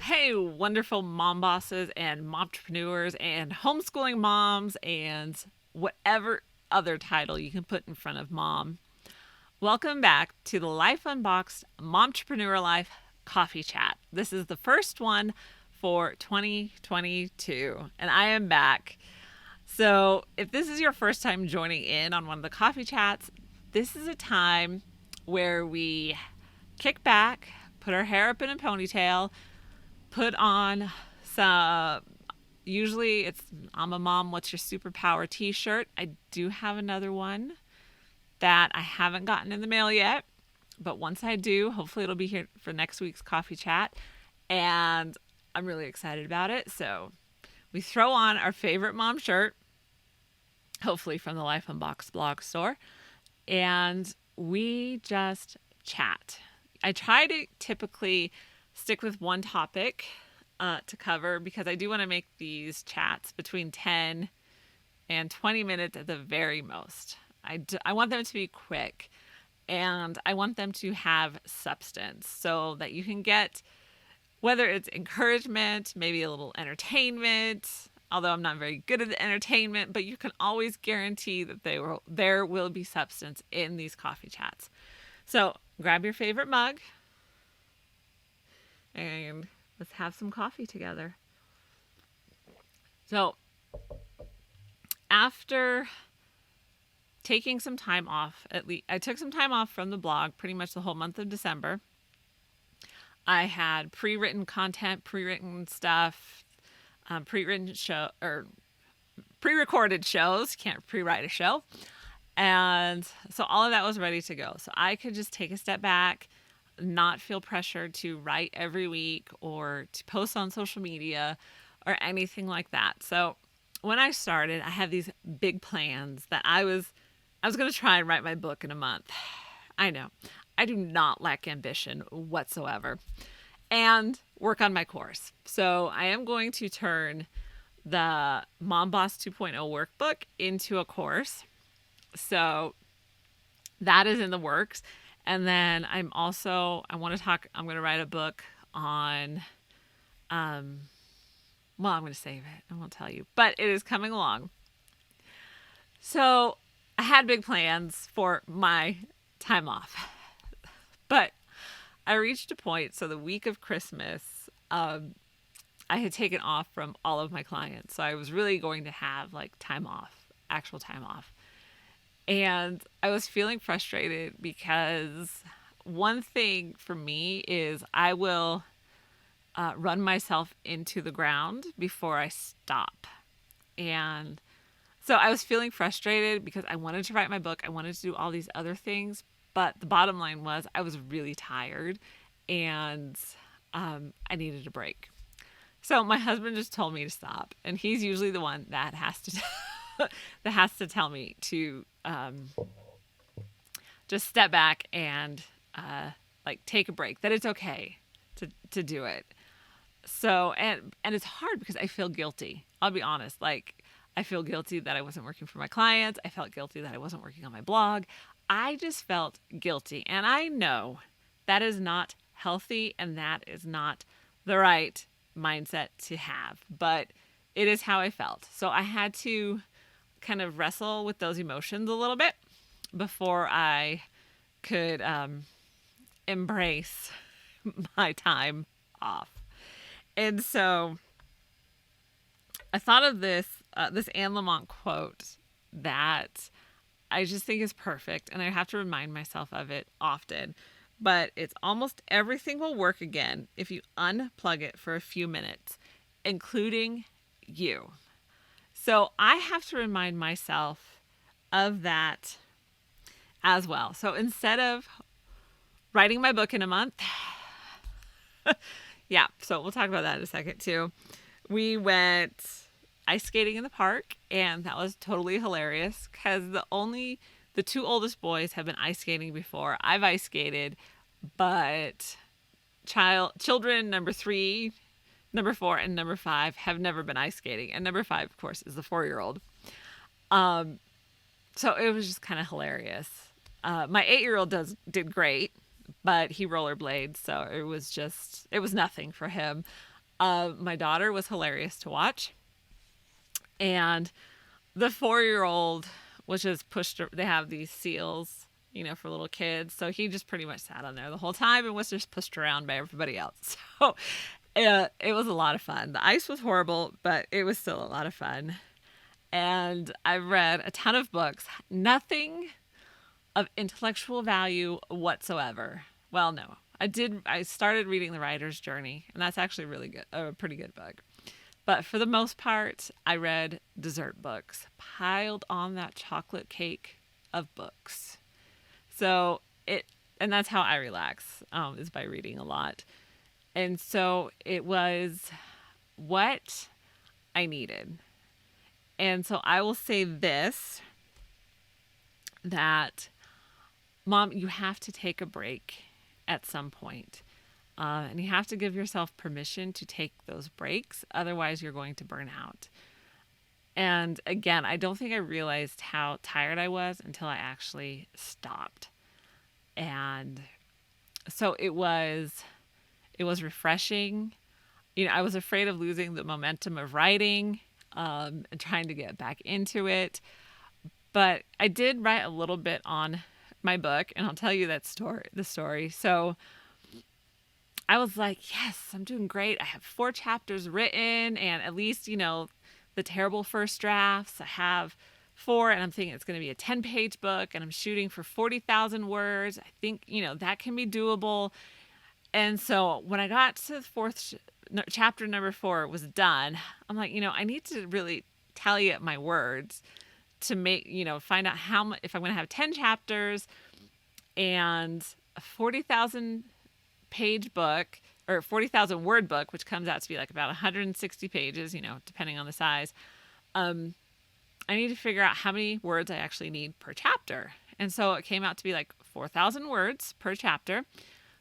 Hey, wonderful mom bosses and momtrepreneurs and homeschooling moms and whatever other title you can put in front of mom. Welcome back to the Life Unboxed Momtrepreneur Life Coffee Chat. This is the first one for 2022, and I am back. So, if this is your first time joining in on one of the coffee chats, this is a time where we kick back, put our hair up in a ponytail, put on some, usually it's I'm a mom, what's your superpower t-shirt. I do have another one that I haven't gotten in the mail yet, but once I do, hopefully it'll be here for next week's coffee chat, and I'm really excited about it. So we throw on our favorite mom shirt, hopefully from the Life Unboxed blog store, and we just chat. I try to typically stick with one topic to cover because I do want to make these chats between 10 and 20 minutes at the very most. I want them to be quick, and I want them to have substance so that you can get, whether it's encouragement, maybe a little entertainment, although I'm not very good at the entertainment, but you can always guarantee that there will be substance in these coffee chats. So grab your favorite mug, and let's have some coffee together. So, after taking some time off, I took some time off from the blog pretty much the whole month of December. I had pre-written content, pre-written stuff, pre-recorded shows. Can't pre-write a show. And so all of that was ready to go. So I could just take a step back, not feel pressured to write every week or to post on social media or anything like that. So when I started, I had these big plans that I was going to try and write my book in a month. I know. I do not lack ambition whatsoever, and work on my course. So I am going to turn the Mom Boss 2.0 workbook into a course. So that is in the works. And then I'm going to write a book on, I'm going to save it. I won't tell you, but it is coming along. So I had big plans for my time off, but I reached a point. So the week of Christmas, I had taken off from all of my clients. So I was really going to have like time off, actual time off. And I was feeling frustrated because one thing for me is I will run myself into the ground before I stop. And so I was feeling frustrated because I wanted to write my book. I wanted to do all these other things. But the bottom line was I was really tired, and I needed a break. So my husband just told me to stop. And he's usually the one that has to tell me to just step back and take a break, that it's okay to do it. So, and it's hard because I feel guilty. I'll be honest. I feel guilty that I wasn't working for my clients. I felt guilty that I wasn't working on my blog. I just felt guilty. And I know that is not healthy, and that is not the right mindset to have, but it is how I felt. So I had to kind of wrestle with those emotions a little bit before I could embrace my time off. And so I thought of this Anne Lemont quote that I just think is perfect, and I have to remind myself of it often. But it's almost everything will work again if you unplug it for a few minutes, including you. So I have to remind myself of that as well. So instead of writing my book in a month, yeah, so we'll talk about that in a second too. We went ice skating in the park, and that was totally hilarious because the two oldest boys have been ice skating before. I've ice skated, but children number 3 number 4 and number 5 have never been ice skating. And number 5, of course, is the 4-year-old. So it was just kind of hilarious. My 8-year-old did great, but he rollerblades, so it was nothing for him. My daughter was hilarious to watch. And the 4-year-old was just pushed. They have these seals, for little kids. So he just pretty much sat on there the whole time and was just pushed around by everybody else. So it was a lot of fun. The ice was horrible, but it was still a lot of fun. And I've read a ton of books, nothing of intellectual value whatsoever. Well, no, I started reading The Writer's Journey, and that's actually really good, a pretty good book. But for the most part, I read dessert books piled on that chocolate cake of books. And that's how I relax, is by reading a lot. And so it was what I needed. And so I will say this, that Mom, you have to take a break at some point. And you have to give yourself permission to take those breaks. Otherwise, you're going to burn out. And again, I don't think I realized how tired I was until I actually stopped. And so it was refreshing. I was afraid of losing the momentum of writing, and trying to get back into it. But I did write a little bit on my book, and I'll tell you the story. So I was like, yes, I'm doing great. I have 4 chapters written, and at least, the terrible first drafts. I have 4, and I'm thinking it's going to be a 10-page book, and I'm shooting for 40,000 words. I think, that can be doable. And so when I got to the 4th chapter, number 4 was done, I'm like, I need to really tally up my words to make, find out how much, if I'm going to have 10 chapters and a 40,000 page book or 40,000 word book, which comes out to be like about 160 pages, depending on the size. I need to figure out how many words I actually need per chapter. And so it came out to be like 4,000 words per chapter.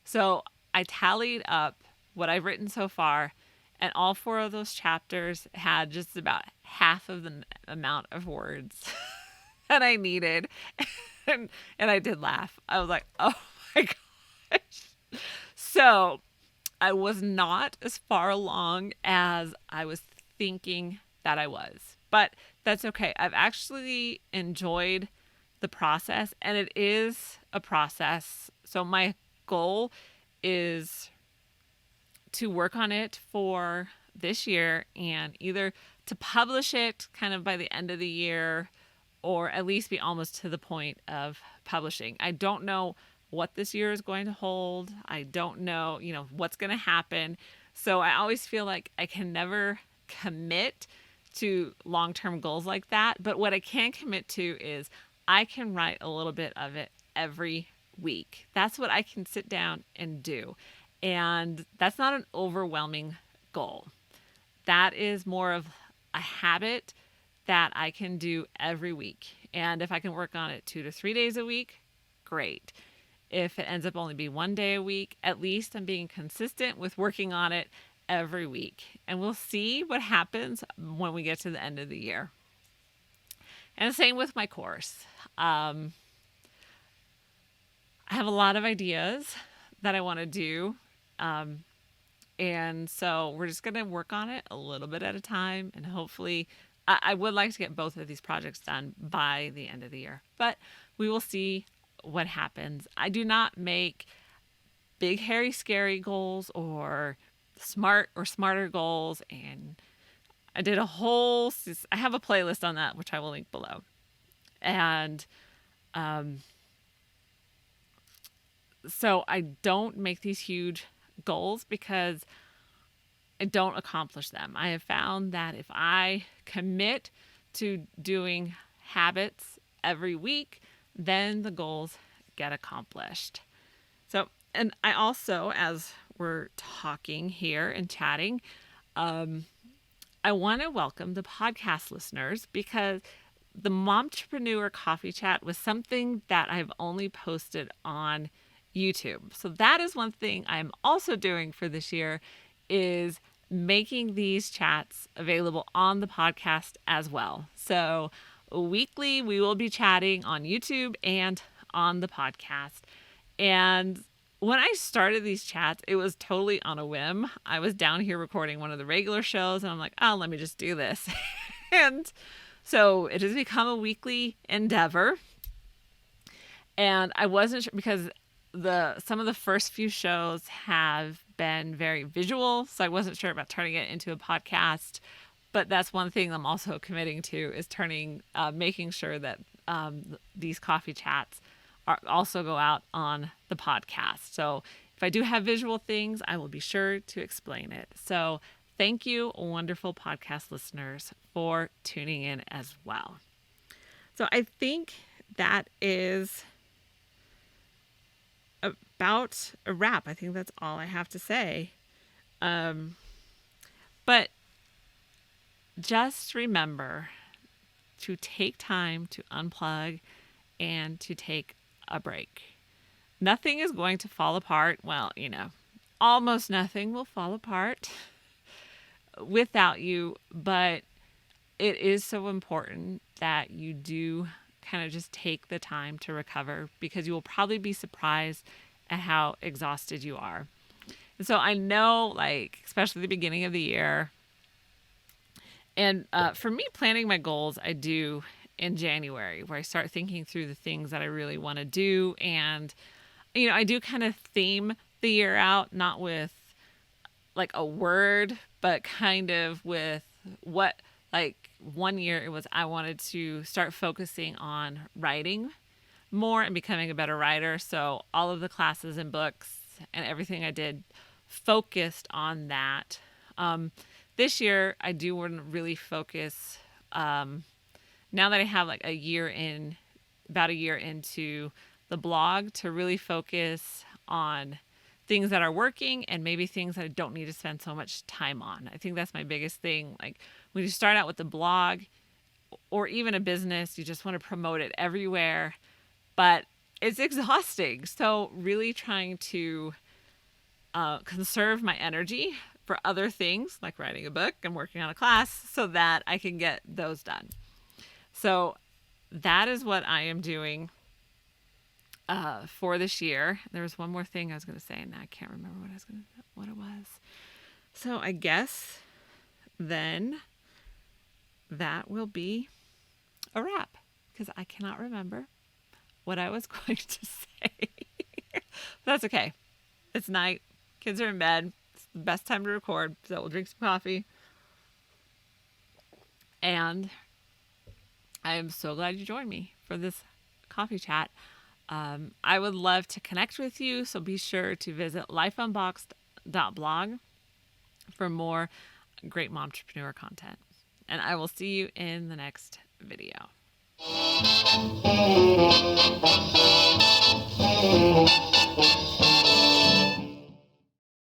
So I tallied up what I've written so far, and all 4 of those chapters had just about half of the amount of words that I needed. And I did laugh. I was like, oh my gosh. So I was not as far along as I was thinking that I was, but that's okay. I've actually enjoyed the process, and it is a process. So my goal is to work on it for this year and either to publish it kind of by the end of the year or at least be almost to the point of publishing. I don't know what this year is going to hold. I don't know, what's going to happen. So I always feel like I can never commit to long-term goals like that. But what I can commit to is I can write a little bit of it every week. That's what I can sit down and do. And that's not an overwhelming goal. That is more of a habit that I can do every week. And if I can work on it 2 to 3 days a week, great. If it ends up only being 1 day a week, at least I'm being consistent with working on it every week. And we'll see what happens when we get to the end of the year. And the same with my course. I have a lot of ideas that I want to do. And so we're just going to work on it a little bit at a time. And hopefully, I would like to get both of these projects done by the end of the year. But we will see what happens. I do not make big, hairy, scary goals or smarter goals. And I have a playlist on that, which I will link below. And so I don't make these huge goals because I don't accomplish them. I have found that if I commit to doing habits every week, then the goals get accomplished. So, and I also, as we're talking here and chatting, I want to welcome the podcast listeners because the Momtrepreneur Coffee Chat was something that I've only posted on YouTube. So that is one thing I'm also doing for this year is making these chats available on the podcast as well. So weekly, we will be chatting on YouTube and on the podcast. And when I started these chats, it was totally on a whim. I was down here recording one of the regular shows, and I'm like, oh, let me just do this. And so it has become a weekly endeavor. And I wasn't sure because some of the first few shows have been very visual, so I wasn't sure about turning it into a podcast. But that's one thing I'm also committing to is making sure that these coffee chats also go out on the podcast. So if I do have visual things, I will be sure to explain it. So thank you, wonderful podcast listeners, for tuning in as well. So I think that is about a wrap. I think that's all I have to say. But just remember to take time to unplug and to take a break. Nothing is going to fall apart. Well, almost nothing will fall apart without you, but it is so important that you do kind of just take the time to recover, because you will probably be surprised at how exhausted you are. And so I know, especially the beginning of the year, and for me, planning my goals, I do in January, where I start thinking through the things that I really want to do. And, I do kind of theme the year out, not with a word, but kind of with what, one year it was, I wanted to start focusing on writing more and becoming a better writer. So all of the classes and books and everything I did focused on that. This year, I do want to really focus, now that I have about a year into the blog, to really focus on things that are working and maybe things that I don't need to spend so much time on. I think that's my biggest thing. When you start out with the blog or even a business, you just want to promote it everywhere, but it's exhausting. So really trying to conserve my energy for other things like writing a book and working on a class so that I can get those done. So that is what I am doing for this year. There was one more thing I was going to say, and now I can't remember what it was. So I guess then that will be a wrap, because I cannot remember what I was going to say. That's okay. It's night. Kids are in bed. It's the best time to record, so we'll drink some coffee. And I am so glad you joined me for this coffee chat. I would love to connect with you, so be sure to visit lifeunboxed.blog for more great Momtrepreneur content. And I will see you in the next video.